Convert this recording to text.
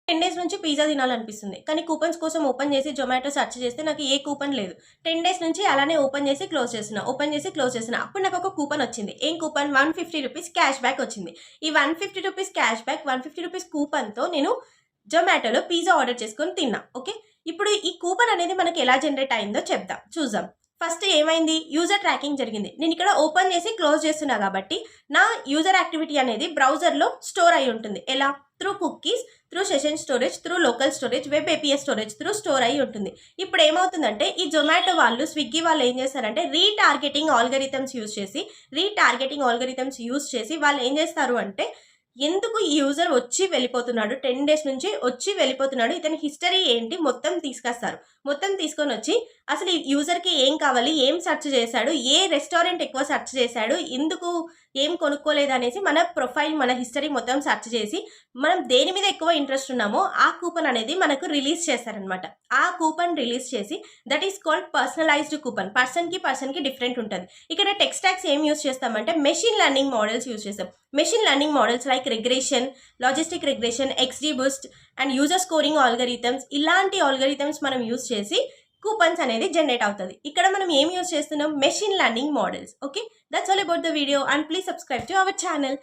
10 days నుంచి pizza తినాలనిపిస్తుంది. కానీ కూపన్స్ కోసం ఓపెన్ చేసి జొమాటో సెర్చ్ చేస్తే నాకు ఏ కూపన్ లేదు. 10 డేస్ నుంచి అలానే ఓపెన్ చేసి క్లోజ్ చేస్తున్నా. ఓపెన్ చేసి క్లోజ్ చేస్తున్నా. అప్పుడు నాకు ఒక కూపన్ వచ్చింది. ఏం కూపన్? ₹150 క్యాష్ బ్యాక్ వచ్చింది. ఈ ₹150 క్యాష్ బ్యాక్, ₹150 కూపన్‌తో నేను జొమాటోలో పిజ్జా ఆర్డర్ చేసుకొని తిన్నా. ఓకే. ఇప్పుడు ఈ కూపన్ అనేది మనకి ఎలా జనరేట్ అయిందో చూద్దాం. ఫస్ట్ ఏమైంది? యూజర్ ట్రాకింగ్ జరిగింది. నేను ఇక్కడ ఓపెన్ చేసి క్లోజ్ చేస్తున్నా కాబట్టి నా యూజర్ యాక్టివిటీ అనేది బ్రౌజర్‌లో స్టోర్ అయి ఉంటుంది. ఎలా? Through cookies, through session storage, through local storage, web API storage through store అయి ఉంటుంది. ఇప్పుడు ఏమవుతుందంటే ఈ జొమాటో వాళ్ళు, స్విగ్గీ వాళ్ళు ఏం చేస్తారంటే రీటార్గెటింగ్ ఆల్గరిథమ్స్ యూజ్ చేసి వాళ్ళు ఏం చేస్తారు అంటే ఎందుకు ఈ యూజర్ వచ్చి వెళ్ళిపోతున్నాడు, 10 డేస్ నుంచి వచ్చి వెళ్ళిపోతున్నాడు, ఇతని హిస్టరీ ఏంటి మొత్తం తీసుకొస్తారు. మొత్తం తీసుకొని వచ్చి అసలు ఈ యూజర్కి ఏం కావాలి, ఏం సెర్చ్ చేశాడు, ఏ రెస్టారెంట్ ఎక్కువ సెర్చ్ చేశాడు, ఎందుకు ఏం కొనుక్కోలేదు అనేసి మన ప్రొఫైల్, మన హిస్టరీ మొత్తం సెర్చ్ చేసి మనం దేని మీద ఎక్కువ ఇంట్రెస్ట్ ఉన్నామో ఆ కూపన్ అనేది మనకు రిలీజ్ చేస్తారనమాట. ఆ కూపన్ రిలీజ్ చేసి that is called personalized coupon. పర్సన్కి డిఫరెంట్ ఉంటుంది. ఇక్కడ టెక్ స్టాక్స్ ఏం యూజ్ చేస్తామంటే మెషిన్ లెర్నింగ్ మోడల్స్ యూజ్ చేస్తాం. Machine learning models like regression, logistic regression, XGBoost and user scoring algorithms, ఇలాంటి ఆల్గరిథమ్స్ మనం యూజ్ చేసి కూపన్స్ అనేది జనరేట్ అవుతుంది. ఇక్కడ మనం ఏం యూజ్ చేస్తున్నాం? Machine learning models. Okay, that's all about the video and please subscribe to our channel.